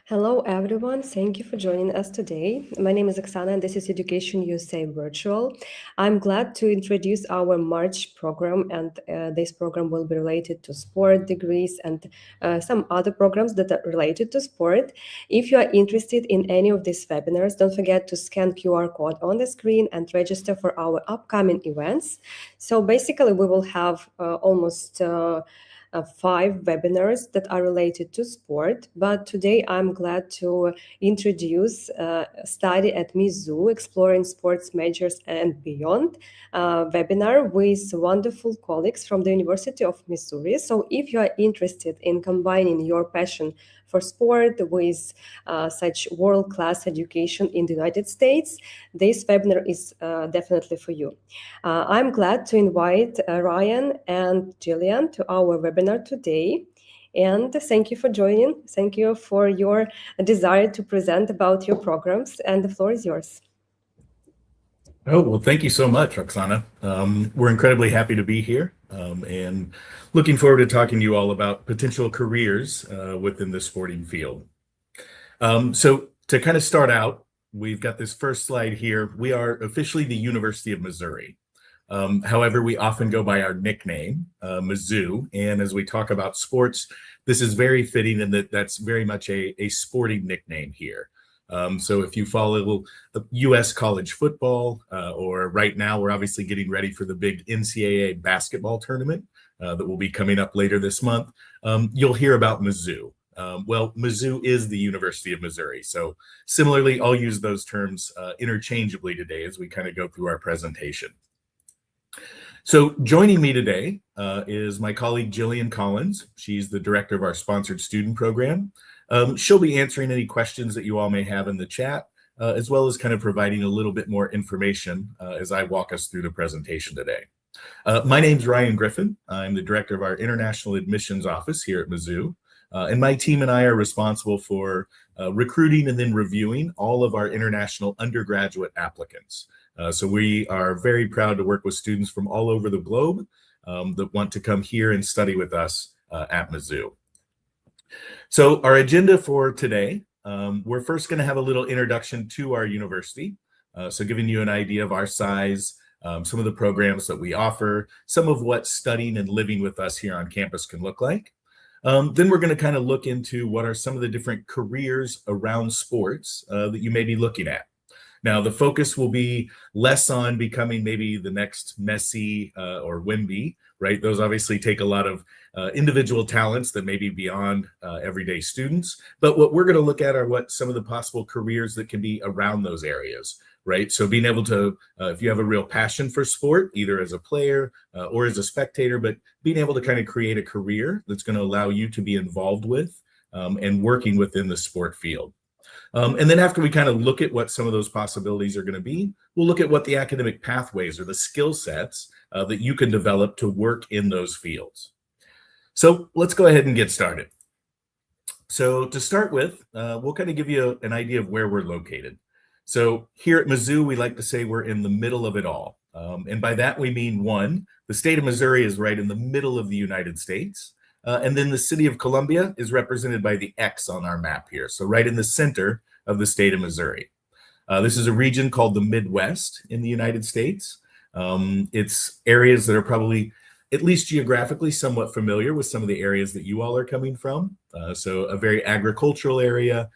Hello, everyone. Thank you for joining us today. My name is Oksana, and this is Education USA Virtual. I'm glad to introduce our March program, and this program will be related to sport degrees and some other programs that are related to sport. If you are interested in any of these webinars, don't forget to scan QR code on the screen and register for our upcoming events. So basically, we will have almost 5 webinars that are related to sport, but today I'm glad to introduce a study at Mizzou, Exploring Sports Majors and Beyond webinar with wonderful colleagues from the University of Missouri. So if you are interested in combining your passion for sport with such world-class education in the United States, this webinar is definitely for you. I'm glad to invite Ryan and Jillian to our webinar today. And thank you for joining. Thank you for your desire to present about your programs, and the floor is yours. Oh, well, thank you so much, Oksana. We're incredibly happy to be here and looking forward to talking to you all about potential careers within the sporting field. So to kind of start out, we've got this first slide here. We are officially the University of Missouri. However, we often go by our nickname, Mizzou. And as we talk about sports, this is very fitting in that that's very much a sporting nickname here. So if you follow the U.S. college football, or right now we're obviously getting ready for the big NCAA basketball tournament that will be coming up later this month, you'll hear about Mizzou. Well, Mizzou is the University of Missouri. So similarly, I'll use those terms interchangeably today as we kind of go through our presentation. So joining me today is my colleague Jillian Collins. She's the director of our sponsored student program. She'll be answering any questions that you all may have in the chat, as well as kind of providing a little bit more information as I walk us through the presentation today. My name's Ryan Griffin. I'm the director of our international admissions office here at Mizzou. And my team and I are responsible for recruiting and then reviewing all of our international undergraduate applicants. So we are very proud to work with students from all over the globe that want to come here and study with us at Mizzou. So our agenda for today, we're first going to have a little introduction to our university. So giving you an idea of our size, some of the programs that we offer, some of what studying and living with us here on campus can look like. Then we're going to kind of look into what are some of the different careers around sports that you may be looking at. Now, the focus will be less on becoming maybe the next Messi or Wemby, right? Those obviously take a lot of individual talents that may be beyond everyday students. But what we're going to look at are what some of the possible careers that can be around those areas, right? So being able to, if you have a real passion for sport, either as a player or as a spectator, but being able to kind of create a career that's going to allow you to be involved with and working within the sport field. And then after we kind of look at what some of those possibilities are going to be, we'll look at what the academic pathways or the skill sets that you can develop to work in those fields. So let's go ahead and get started. So to start with, we'll kind of give you an idea of where we're located. So here at Mizzou, we like to say we're in the middle of it all. And by that, we mean one, the state of Missouri is right in the middle of the United States. And then the city of Columbia is represented by the X on our map here. So right in the center of the state of Missouri. This is a region called the Midwest in the United States. It's areas that are probably, at least geographically, somewhat familiar with some of the areas that you all are coming from. So a very agricultural area,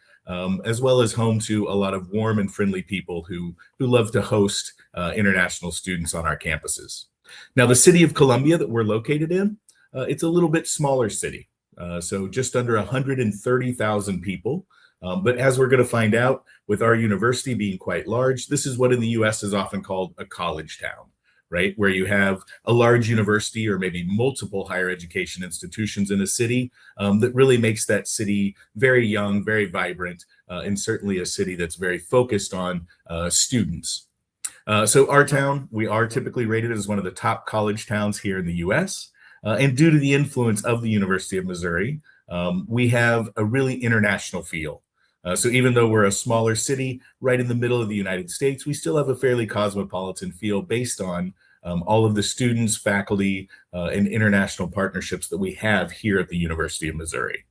as well as home to a lot of warm and friendly people who love to host international students on our campuses. Now, the city of Columbia that we're located in, it's a little bit smaller city, so just under 130,000 people. But as we're going to find out, with our university being quite large, this is what in the U.S. is often called a college town, right? Where you have a large university or maybe multiple higher education institutions in a city that really makes that city very young, very vibrant, and certainly a city that's very focused on students. So our town, we are typically rated as one of the top college towns here in the U.S., and due to the influence of the University of Missouri, we have a really international feel. So even though we're a smaller city right in the middle of the United States, we still have a fairly cosmopolitan feel based on all of the students, faculty, and international partnerships that we have here at the University of Missouri.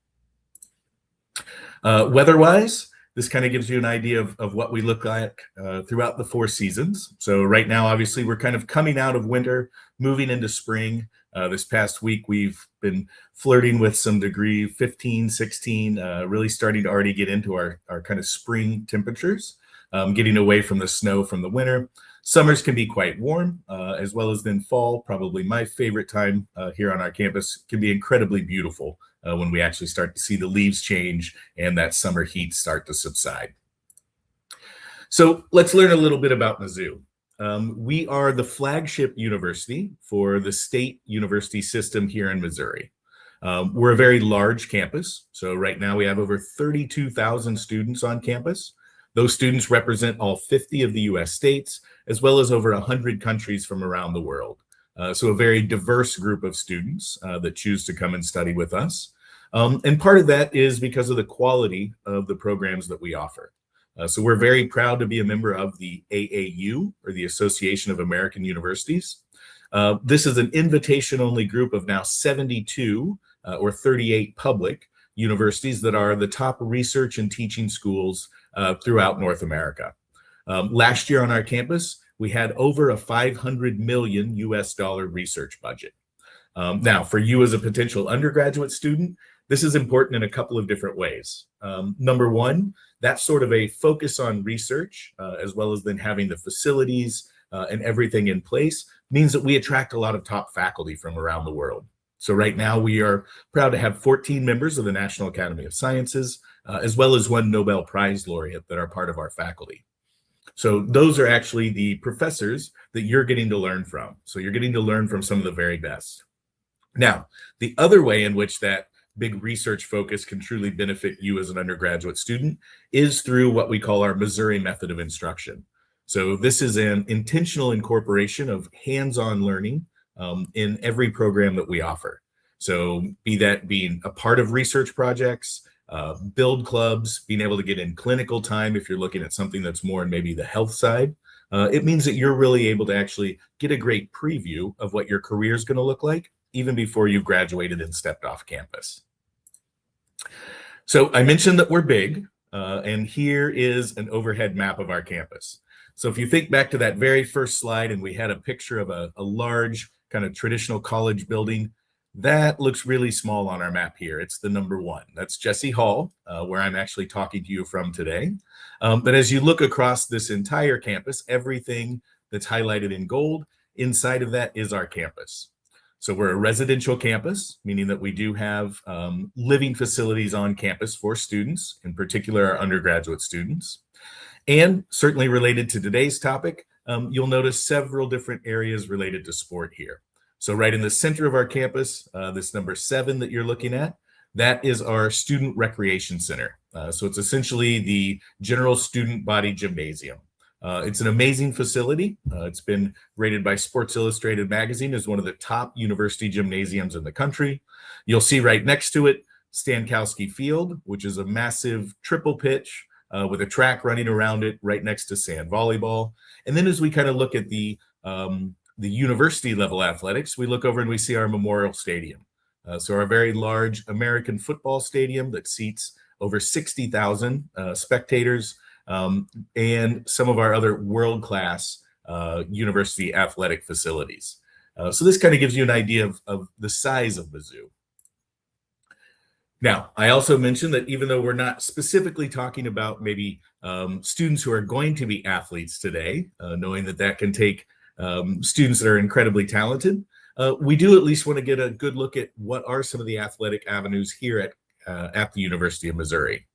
Weather-wise, this kind of gives you an idea of what we look like throughout the 4 seasons. So right now, obviously, we're kind of coming out of winter, moving into spring. This past week, we've been flirting with some degree 15, 16, really starting to already get into our kind of spring temperatures, getting away from the snow from the winter. Summers can be quite warm, as well as then fall, probably my favorite time here on our campus, can be incredibly beautiful when we actually start to see the leaves change and that summer heat start to subside. So let's learn a little bit about Mizzou. We are the flagship university for the state university system here in Missouri. We're a very large campus. So right now we have over 32,000 students on campus. Those students represent all 50 of the US states, as well as over 100 countries from around the world. So a very diverse group of students that choose to come and study with us. And part of that is because of the quality of the programs that we offer. So we're very proud to be a member of the AAU, or the Association of American Universities. This is an invitation-only group of now 72 or 38 public universities that are the top research and teaching schools throughout North America. Last year on our campus, we had over a $500 million US research budget. Now, for you as a potential undergraduate student, this is important in a couple of different ways. Number one, that sort of a focus on research, as well as then having the facilities and everything in place, means that we attract a lot of top faculty from around the world. So right now we are proud to have 14 members of the National Academy of Sciences, as well as one Nobel Prize laureate that are part of our faculty. So those are actually the professors that you're getting to learn from. So you're getting to learn from some of the very best. Now, the other way in which that big research focus can truly benefit you as an undergraduate student is through what we call our Missouri method of instruction. So this is an intentional incorporation of hands-on learning in every program that we offer. So be that being a part of research projects, build clubs, being able to get in clinical time if you're looking at something that's more in maybe the health side, it means that you're really able to actually get a great preview of what your career is going to look like even before you've graduated and stepped off campus. So I mentioned that we're big, and here is an overhead map of our campus. So if you think back to that very first slide and we had a picture of a large kind of traditional college building, that looks really small on our map here. It's the number one. That's Jesse Hall, where I'm actually talking to you from today. But as you look across this entire campus, everything that's highlighted in gold, inside of that is our campus. So we're a residential campus, meaning that we do have living facilities on campus for students, in particular our undergraduate students. And certainly related to today's topic, you'll notice several different areas related to sport here. So right in the center of our campus, this number 7 that you're looking at, that is our student recreation center. So it's essentially the general student body gymnasium. It's an amazing facility. It's been rated by Sports Illustrated magazine as one of the top university gymnasiums in the country. You'll see right next to it, Stankowski Field, which is a massive triple pitch with a track running around it right next to sand volleyball. And then as we kind of look at the university level athletics, we look over and we see our Memorial Stadium. So our very large American football stadium that seats over 60,000 spectators, and some of our other world-class university athletic facilities. So this kind of gives you an idea of the size of Mizzou. Now, I also mentioned that even though we're not specifically talking about maybe students who are going to be athletes today, knowing that that can take students that are incredibly talented, we do at least want to get a good look at what are some of the athletic avenues here at the University of Missouri.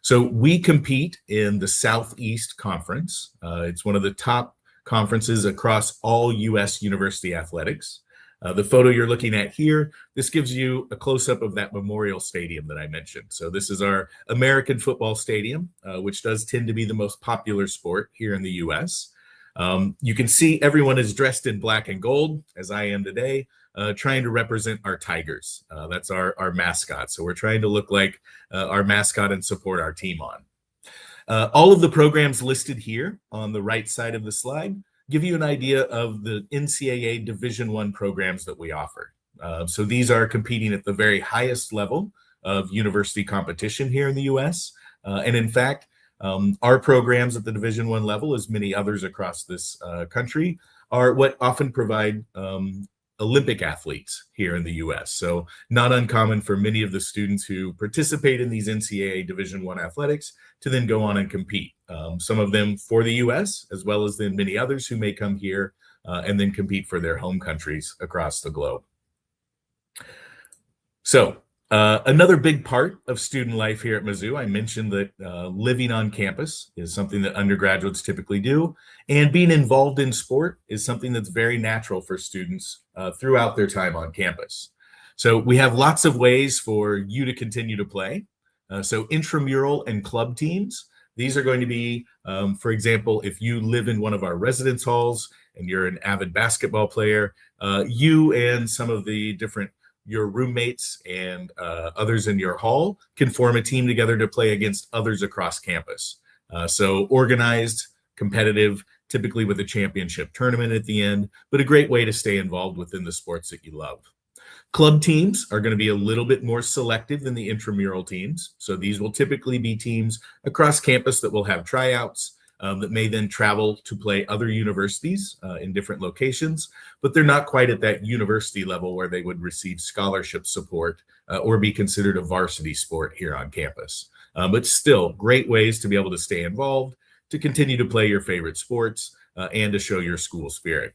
So we compete in the Southeast Conference. It's one of the top conferences across all U.S. university athletics. The photo you're looking at here, this gives you a close-up of that Memorial Stadium that I mentioned. So this is our American football stadium, which does tend to be the most popular sport here in the U.S. You can see everyone is dressed in black and gold, as I am today, trying to represent our Tigers. That's our mascot. So we're trying to look like our mascot and support our team on. All of the programs listed here on the right side of the slide give you an idea of the NCAA Division I programs that we offer. So these are competing at the very highest level of university competition here in the U.S. And in fact, our programs at the Division I level, as many others across this country, are what often provide Olympic athletes here in the U.S. So not uncommon for many of the students who participate in these NCAA Division I athletics to then go on and compete. Some of them for the U.S., as well as then many others who may come here and then compete for their home countries across the globe. So another big part of student life here at Mizzou, I mentioned that living on campus is something that undergraduates typically do, and being involved in sport is something that's very natural for students throughout their time on campus. So we have lots of ways for you to continue to play. So intramural and club teams, these are going to be, for example, if you live in one of our residence halls and you're an avid basketball player, you and some of the different your roommates and others in your hall can form a team together to play against others across campus. So organized, competitive, typically with a championship tournament at the end, but a great way to stay involved within the sports that you love. Club teams are going to be a little bit more selective than the intramural teams. So these will typically be teams across campus that will have tryouts, that may then travel to play other universities in different locations, but they're not quite at that university level where they would receive scholarship support or be considered a varsity sport here on campus. But still, great ways to be able to stay involved, to continue to play your favorite sports, and to show your school spirit.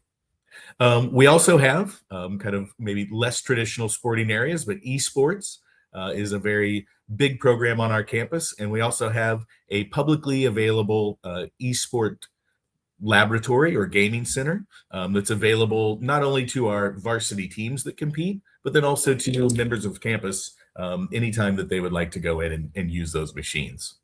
We also have kind of maybe less traditional sporting areas, but esports is a very big program on our campus. And we also have a publicly available esport laboratory or gaming center that's available not only to our varsity teams that compete, but then also to members of campus anytime that they would like to go in and use those machines.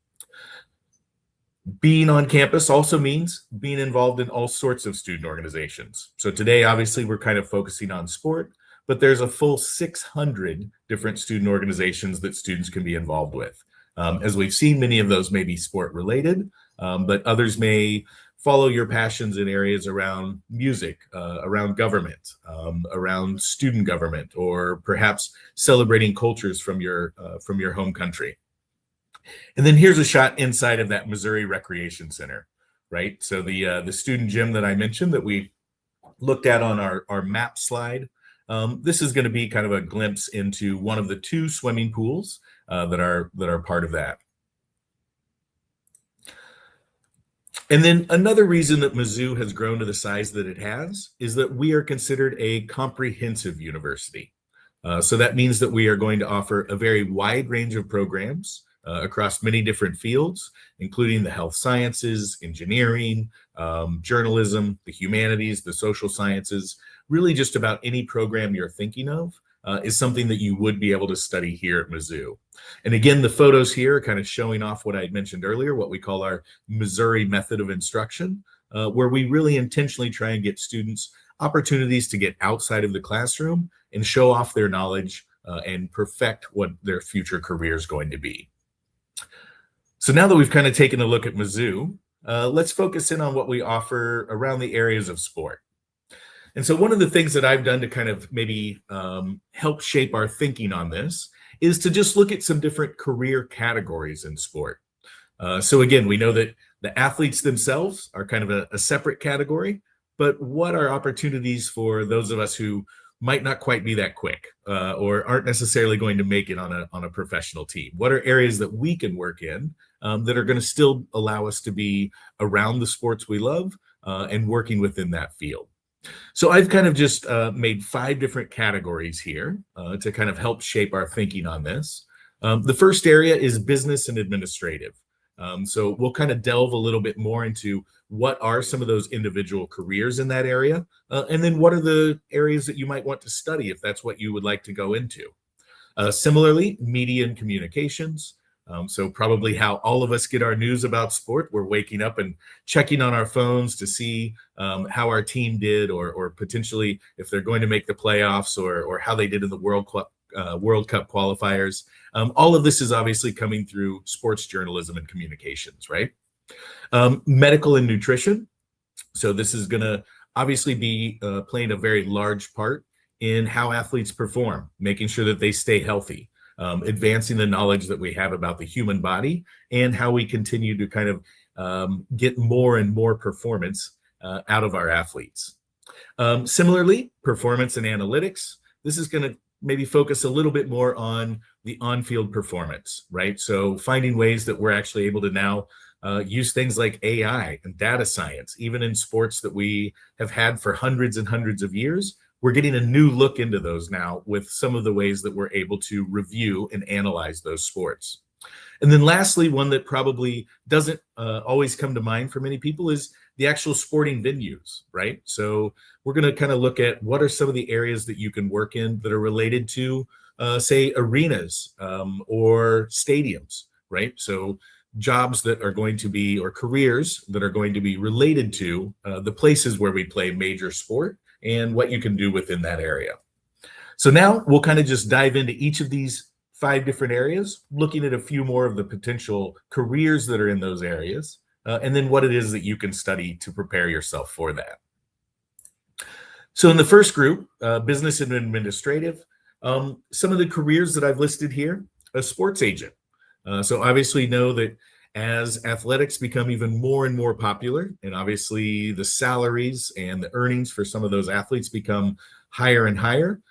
Being on campus also means being involved in all sorts of student organizations. So today, obviously, we're kind of focusing on sport, but there's a full 600 different student organizations that students can be involved with. As we've seen, many of those may be sport related, but others may follow your passions in areas around music, around government, around student government, or perhaps celebrating cultures from your home country. And then here's a shot inside of that Missouri Recreation Center, right? So the student gym that I mentioned that we looked at on our map slide, this is going to be kind of a glimpse into one of the 2 swimming pools that are part of that. And then another reason that Mizzou has grown to the size that it has is that we are considered a comprehensive university. So that means that we are going to offer a very wide range of programs across many different fields, including the health sciences, engineering, journalism, the humanities, the social sciences. Really just about any program you're thinking of is something that you would be able to study here at Mizzou. And again, the photos here are kind of showing off what I had mentioned earlier, what we call our Missouri method of instruction, where we really intentionally try and get students opportunities to get outside of the classroom and show off their knowledge and perfect what their future career is going to be. So now that we've kind of taken a look at Mizzou, let's focus in on what we offer around the areas of sport. And so one of the things that I've done to kind of maybe help shape our thinking on this is to just look at some different career categories in sport. So again, we know that the athletes themselves are kind of a separate category, but what are opportunities for those of us who might not quite be that quick or aren't necessarily going to make it on a professional team? What are areas that we can work in that are going to still allow us to be around the sports we love and working within that field? So I've kind of just made 5 different categories here to kind of help shape our thinking on this. The first area is business and administrative. So we'll kind of delve a little bit more into what are some of those individual careers in that area, and then what are the areas that you might want to study if that's what you would like to go into. Similarly, media and communications. So probably how all of us get our news about sport. We're waking up and checking on our phones to see how our team did, or potentially if they're going to make the playoffs, or how they did in the World Cup qualifiers. All of this is obviously coming through sports journalism and communications, right? Medical and nutrition. So this is going to obviously be playing a very large part in how athletes perform, making sure that they stay healthy. advancing the knowledge that we have about the human body and how we continue to kind of get more and more performance out of our athletes. Similarly, performance and analytics. This is going to maybe focus a little bit more on the on-field performance, right? So finding ways that we're actually able to now use things like AI and data science, even in sports that we have had for hundreds and hundreds of years. We're getting a new look into those now with some of the ways that we're able to review and analyze those sports. And then lastly, one that probably doesn't always come to mind for many people is the actual sporting venues, right? So we're going to kind of look at what are some of the areas that you can work in that are related to, say, arenas or stadiums, right? So jobs that are going to be, or careers that are going to be related to the places where we play major sport and what you can do within that area. So now we'll kind of just dive into each of these 5 different areas, looking at a few more of the potential careers that are in those areas, and then what it is that you can study to prepare yourself for that. So in the first group, business and administrative, some of the careers that I've listed here, a sports agent. So obviously know that as athletics become even more and more popular, and obviously the salaries and the earnings for some of those athletes become higher and higher,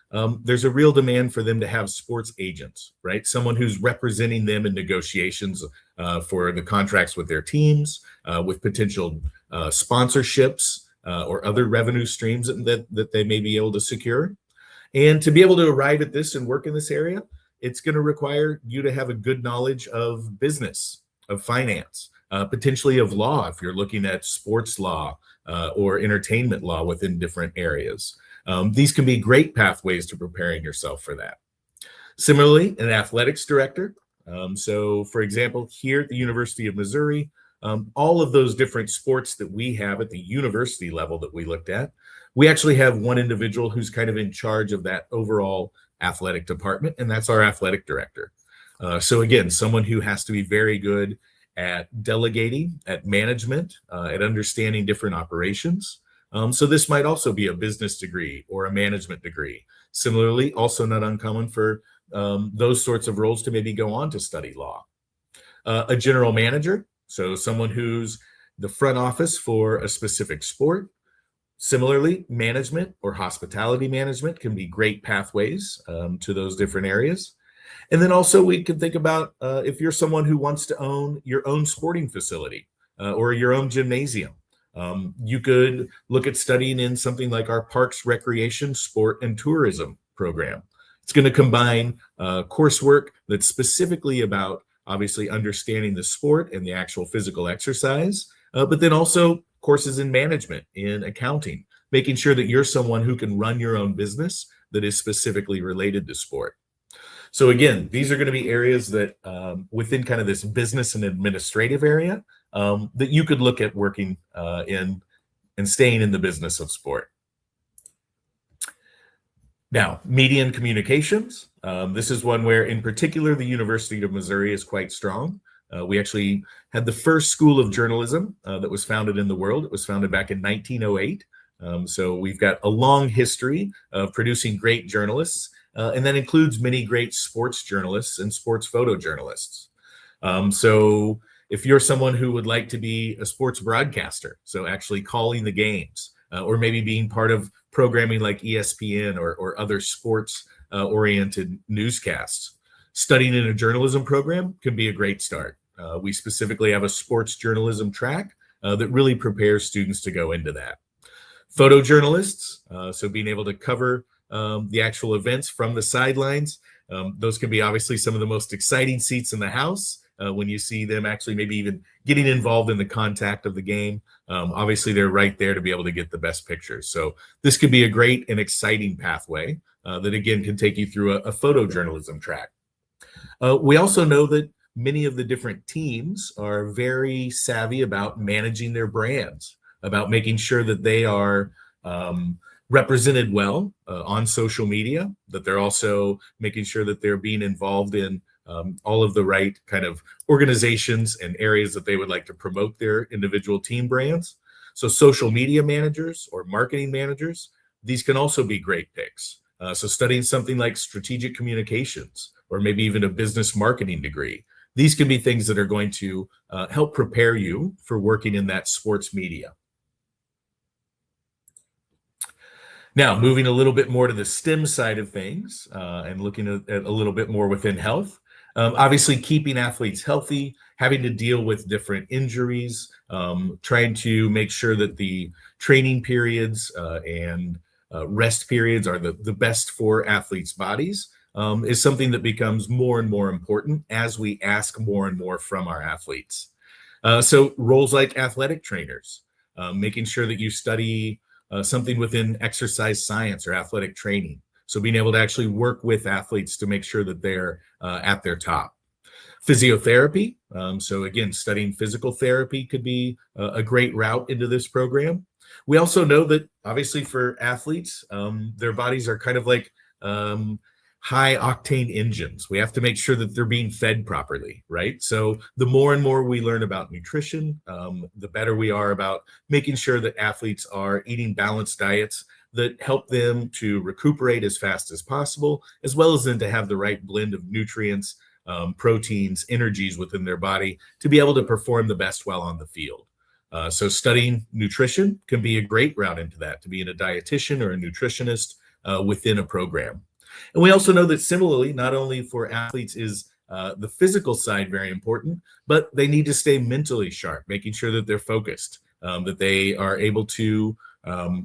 there's a real demand for them to have sports agents, right? Someone who's representing them in negotiations for the contracts with their teams, with potential sponsorships or other revenue streams that they may be able to secure. And to be able to arrive at this and work in this area, it's going to require you to have a good knowledge of business, of finance, potentially of law if you're looking at sports law or entertainment law within different areas. These can be great pathways to preparing yourself for that. Similarly, an athletics director. So for example, here at the University of Missouri, all of those different sports that we have at the university level that we looked at, we actually have one individual who's kind of in charge of that overall athletic department, and that's our athletic director. So again, someone who has to be very good at delegating, at management, at understanding different operations. So this might also be a business degree or a management degree. Similarly, also not uncommon for those sorts of roles to maybe go on to study law. A general manager, so someone who's the front office for a specific sport. Similarly, management or hospitality management can be great pathways to those different areas. And then also we can think about if you're someone who wants to own your own sporting facility or your own gymnasium. You could look at studying in something like our Parks, Recreation, Sport, and Tourism program. It's going to combine coursework that's specifically about obviously understanding the sport and the actual physical exercise, but then also courses in management, in accounting, making sure that you're someone who can run your own business that is specifically related to sport. So again, these are going to be areas that within kind of this business and administrative area that you could look at working in and staying in the business of sport. Now, media and communications. This is one where in particular the University of Missouri is quite strong. We actually had the first school of journalism that was founded in the world. It was founded back in 1908. So we've got a long history of producing great journalists, and that includes many great sports journalists and sports photojournalists. So if you're someone who would like to be a sports broadcaster, so actually calling the games, or maybe being part of programming like ESPN or other sports oriented newscasts, studying in a journalism program can be a great start. We specifically have a sports journalism track that really prepares students to go into that. Photojournalists, so being able to cover the actual events from the sidelines. Those can be obviously some of the most exciting seats in the house when you see them actually maybe even getting involved in the contact of the game. Obviously, they're right there to be able to get the best pictures. So this could be a great and exciting pathway that, again, can take you through a photojournalism track. We also know that many of the different teams are very savvy about managing their brands, about making sure that they are represented well on social media, that they're also making sure that they're being involved in all of the right kind of organizations and areas that they would like to promote their individual team brands. So social media managers or marketing managers, these can also be great picks. So studying something like strategic communications or maybe even a business marketing degree. These can be things that are going to help prepare you for working in that sports media. Now, moving a little bit more to the STEM side of things and looking at a little bit more within health. Obviously, keeping athletes healthy, having to deal with different injuries, trying to make sure that the training periods and rest periods are the best for athletes' bodies is something that becomes more and more important as we ask more and more from our athletes. So roles like athletic trainers, making sure that you study something within exercise science or athletic training. So being able to actually work with athletes to make sure that they're at their top. Physiotherapy. So again, studying physical therapy could be a great route into this program. We also know that obviously for athletes, their bodies are kind of like high octane engines. We have to make sure that they're being fed properly, right? So the more and more we learn about nutrition, the better we are about making sure that athletes are eating balanced diets that help them to recuperate as fast as possible, as well as then to have the right blend of nutrients, proteins, energies within their body to be able to perform the best while on the field. So studying nutrition can be a great route into that, to being a dietitian or a nutritionist within a program. And we also know that similarly, not only for athletes is the physical side very important, but they need to stay mentally sharp, making sure that they're focused, that they are able to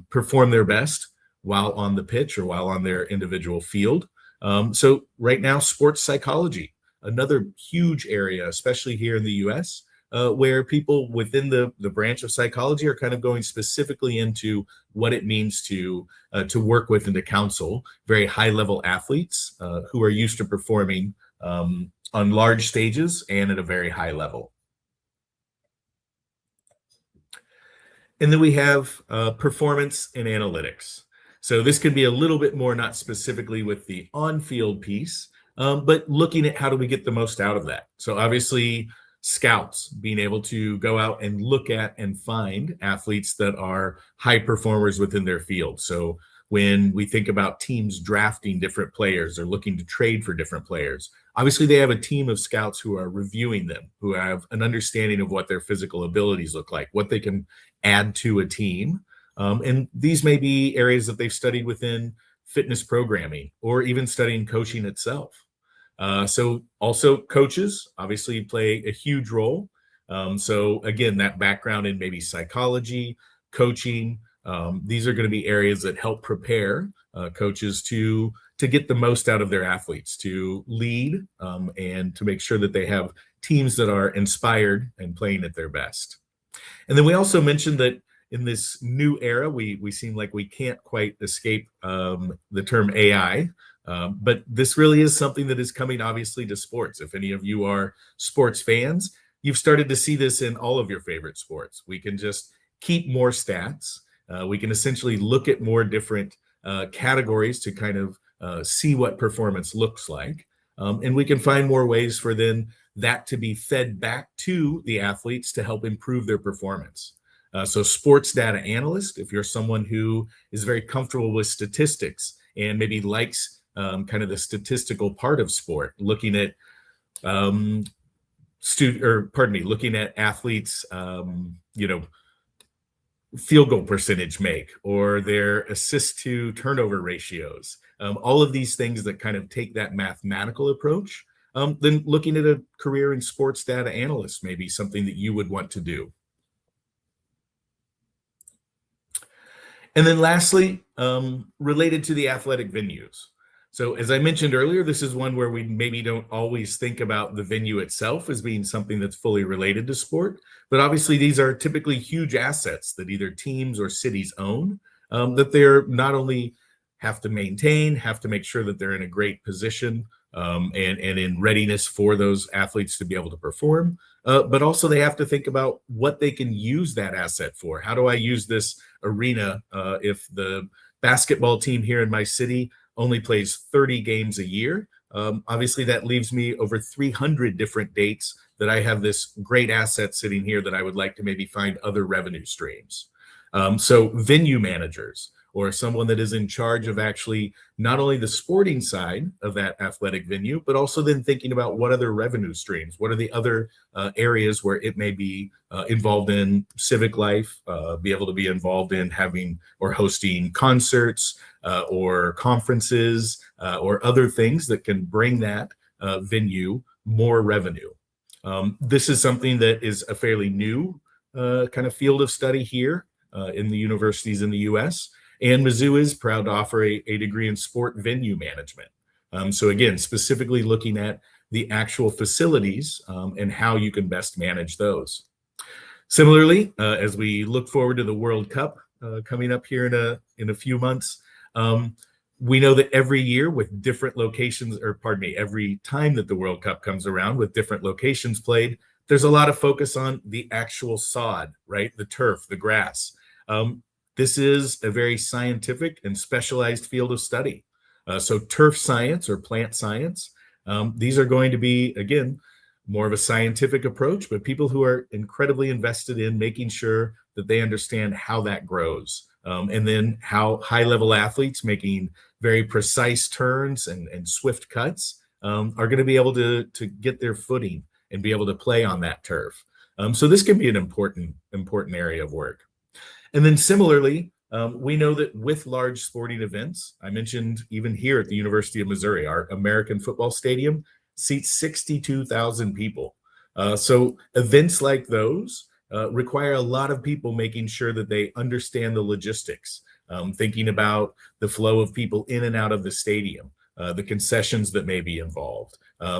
perform their best while on the pitch or while on their individual field. So right now, sports psychology, another huge area, especially here in the US, where people within the branch of psychology are kind of going specifically into what it means to work with and to counsel very high level athletes who are used to performing on large stages and at a very high level. And then we have performance and analytics. So this can be a little bit more not specifically with the on-field piece, but looking at how do we get the most out of that. So obviously scouts, being able to go out and look at and find athletes that are high performers within their field. So when we think about teams drafting different players or looking to trade for different players, obviously they have a team of scouts who are reviewing them, who have an understanding of what their physical abilities look like, what they can add to a team. And these may be areas that they've studied within fitness programming or even studying coaching itself. So also coaches obviously play a huge role. So again, that background in maybe psychology, coaching, these are going to be areas that help prepare coaches to get the most out of their athletes, to lead and to make sure that they have teams that are inspired and playing at their best. And then we also mentioned that in this new era, we seem like we can't quite escape the term AI. But this really is something that is coming obviously to sports. If any of you are sports fans, you've started to see this in all of your favorite sports. We can just keep more stats. We can essentially look at more different categories to kind of see what performance looks like. And we can find more ways for then that to be fed back to the athletes to help improve their performance. So sports data analyst, if you're someone who is very comfortable with statistics and maybe likes kind of the statistical part of sport, looking at looking at athletes, field goal percentage make or their assist to turnover ratios, all of these things that kind of take that mathematical approach. Then looking at a career in sports data analyst may be something that you would want to do. And then lastly, related to the athletic venues. So as I mentioned earlier, this is one where we maybe don't always think about the venue itself as being something that's fully related to sport. But obviously, these are typically huge assets that either teams or cities own, that they're not only have to maintain, have to make sure that they're in a great position and in readiness for those athletes to be able to perform, but also they have to think about what they can use that asset for. How do I use this arena if the basketball team here in my city only plays 30 games a year? Obviously, that leaves me over 300 different dates that I have this great asset sitting here that I would like to maybe find other revenue streams. So venue managers, or someone that is in charge of actually not only the sporting side of that athletic venue, but also then thinking about what other revenue streams, what are the other areas where it may be involved in civic life, be able to be involved in having or hosting concerts or conferences or other things that can bring that venue more revenue. This is something that is a fairly new kind of field of study here in the universities in the US. And Mizzou is proud to offer a degree in sport venue management. So again, specifically looking at the actual facilities and how you can best manage those. Similarly, as we look forward to the World Cup coming up here in a few months, we know that every year with different locations, or pardon me, every time that the World Cup comes around with different locations played, there's a lot of focus on the actual sod, right? The turf, the grass. This is a very scientific and specialized field of study. So turf science or plant science, these are going to be, again, more of a scientific approach, but people who are incredibly invested in making sure that they understand how that grows. And then how high-level athletes making very precise turns and swift cuts are going to be able to get their footing and be able to play on that turf. So this can be an important area of work. And then similarly, we know that with large sporting events, I mentioned even here at the University of Missouri, our American football stadium seats 62,000 people. So events like those require a lot of people making sure that they understand the logistics, thinking about the flow of people in and out of the stadium, the concessions that may be involved,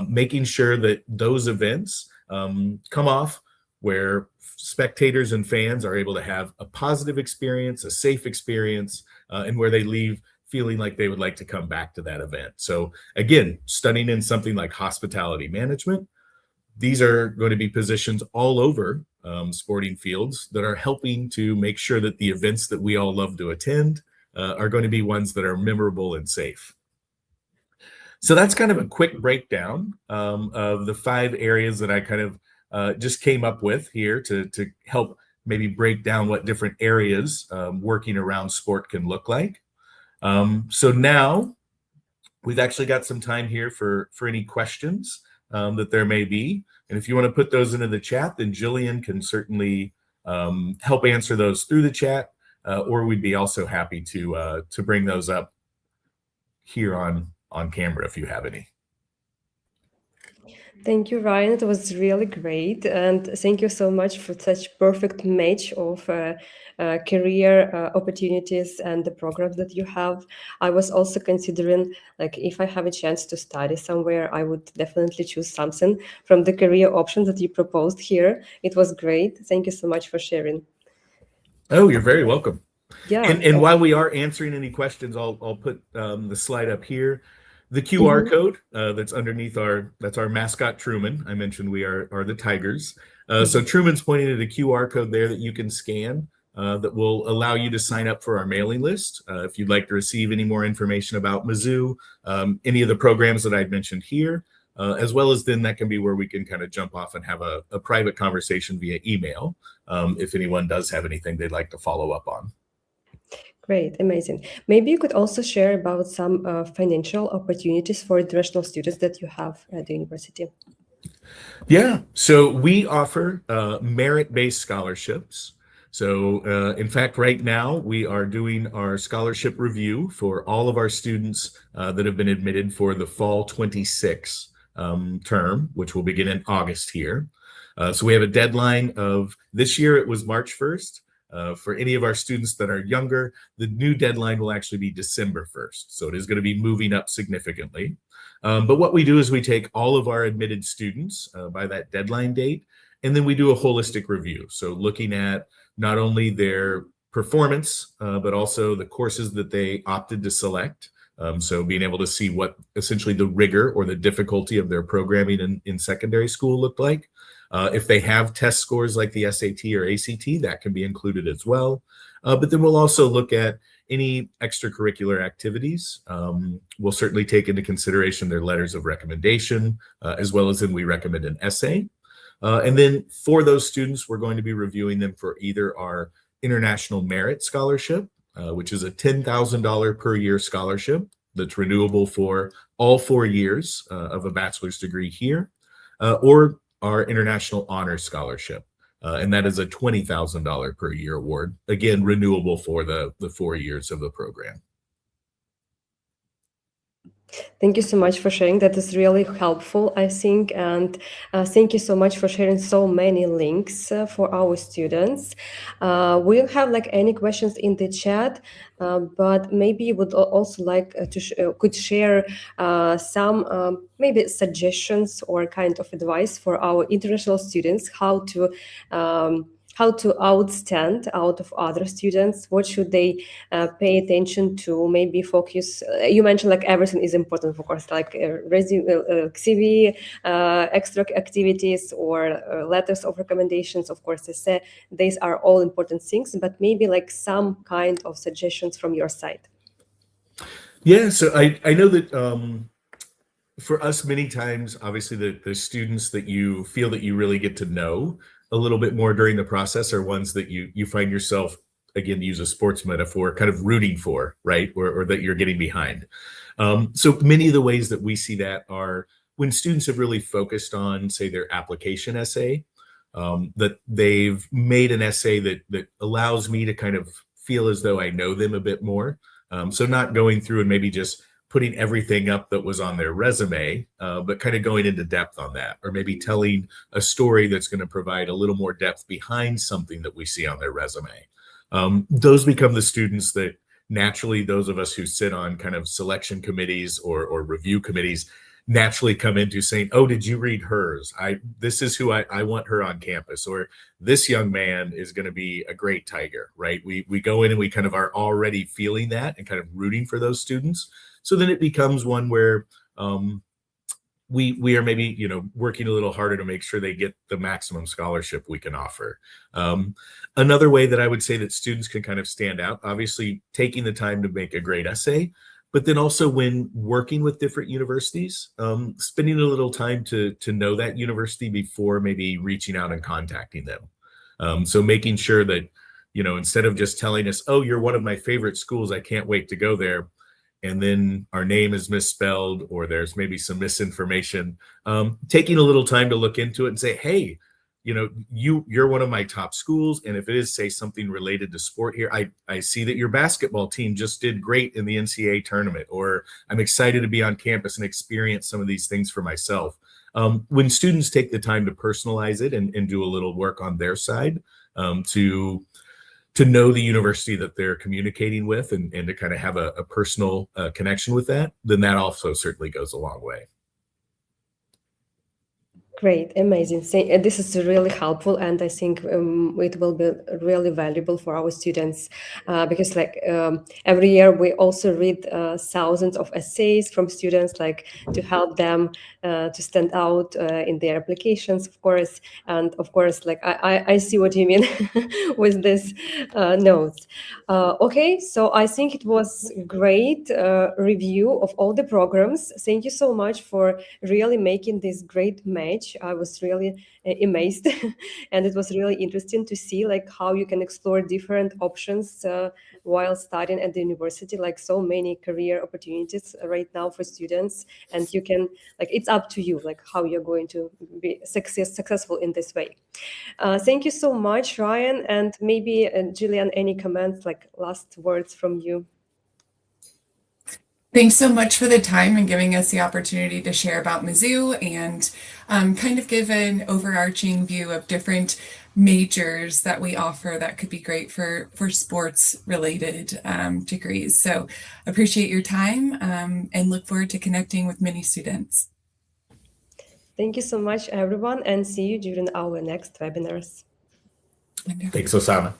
making sure that those events come off where spectators and fans are able to have a positive experience, a safe experience, and where they leave feeling like they would like to come back to that event. So again, studying in something like hospitality management, these are going to be positions all over sporting fields that are helping to make sure that the events that we all love to attend are going to be ones that are memorable and safe. So that's kind of a quick breakdown of the 5 areas that I kind of just came up with here to help maybe break down what different areas working around sport can look like. So now we've actually got some time here for any questions that there may be. And if you want to put those into the chat, then Jillian can certainly help answer those through the chat, or we'd be also happy to bring those up here on camera if you have any. Thank you, Ryan. It was really great. And thank you so much for such perfect match of career opportunities and the programs that you have. I was also considering, like, if I have a chance to study somewhere, I would definitely choose something from the career options that you proposed here. It was great. Thank you so much for sharing. Oh, you're very welcome. Yeah. And while we are answering any questions, I'll put the slide up here. The QR code that's underneath that's our mascot Truman. I mentioned we are the Tigers. So Truman's pointing at a QR code there that you can scan that will allow you to sign up for our mailing list. If you'd like to receive any more information about Mizzou, any of the programs that I'd mentioned here, as well as then that can be where we can kind of jump off and have a private conversation via email if anyone does have anything they'd like to follow up on. Great, amazing. Maybe you could also share about some financial opportunities for international students that you have at the university. Yeah, so we offer merit-based scholarships. So in fact, right now we are doing our scholarship review for all of our students that have been admitted for the fall 26 term, which will begin in August here. So we have a deadline of, this year it was March 1st. For any of our students that are younger, the new deadline will actually be December 1st. So it is going to be moving up significantly. But what we do is we take all of our admitted students by that deadline date, and then we do a holistic review. So looking at not only their performance, but also the courses that they opted to select. So being able to see what essentially the rigor or the difficulty of their programming in secondary school looked like. If they have test scores like the SAT or ACT, that can be included as well. But then we'll also look at any extracurricular activities. We'll certainly take into consideration their letters of recommendation, as well as then we recommend an essay. And then for those students, we're going to be reviewing them for either our International Merit Scholarship, which is a $10,000 per year scholarship that's renewable for all 4 years of a bachelor's degree here, or our International Honors Scholarship. And that is a $20,000 per year award, again, renewable for the 4 years of the program. Thank you so much for sharing. That is really helpful, I think. And thank you so much for sharing so many links for our students. We don't have like any questions in the chat, but maybe you would also like could share some maybe suggestions or kind of advice for our international students, how to outstand out of other students. What should they pay attention to? Maybe focus. You mentioned like everything is important, of course, like resume, CV, extra activities, or letters of recommendations. Of course, these are all important things. But maybe like some kind of suggestions from your side. Yeah, so I know that for us, many times, obviously, the students that you feel that you really get to know a little bit more during the process are ones that you find yourself, again, to use a sports metaphor, kind of rooting for, right? Or that you're getting behind. So many of the ways that we see that are when students have really focused on, say, their application essay, that they've made an essay that allows me to kind of feel as though I know them a bit more. So not going through and maybe just putting everything up that was on their resume, but kind of going into depth on that, or maybe telling a story that's going to provide a little more depth behind something that we see on their resume. Those become the students that naturally, those of us who sit on kind of selection committees or review committees naturally come into saying, oh, did you read hers? This is who I want her on campus, or this young man is going to be a great Tiger, right? We go in and we kind of are already feeling that and kind of rooting for those students. So then it becomes one where we are maybe, working a little harder to make sure they get the maximum scholarship we can offer. Another way that I would say that students can kind of stand out, obviously taking the time to make a great essay, but then also when working with different universities, spending a little time to know that university before maybe reaching out and contacting them. So making sure that, instead of just telling us, oh, you're one of my favorite schools, I can't wait to go there, and then our name is misspelled or there's maybe some misinformation, taking a little time to look into it and say, hey, you're one of my top schools. And if it is, say, something related to sport here, I see that your basketball team just did great in the NCAA tournament, or I'm excited to be on campus and experience some of these things for myself. When students take the time to personalize it and do a little work on their side, to know the university that they're communicating with and to kind of have a personal connection with that, then that also certainly goes a long way. Great, amazing. This is really helpful, and I think it will be really valuable for our students because, every year we also read thousands of essays from students, to help them to stand out in their applications, of course. And of course, I see what you mean with this notes. Okay, so I think it was great review of all the programs. Thank you so much for really making this great match. I was really amazed and it was really interesting to see how you can explore different options while studying at the university, so many career opportunities right now for students, and you can it's up to you how you're going to be successful in this way. Thank you so much, Ryan, and maybe Jillian, any comments, last words from you? Thanks so much for the time and giving us the opportunity to share about Mizzou and kind of give an overarching view of different majors that we offer that could be great for sports related degrees. So appreciate your time and look forward to connecting with many students. Thank you so much, everyone, and see you during our next webinars. Thanks, Osama.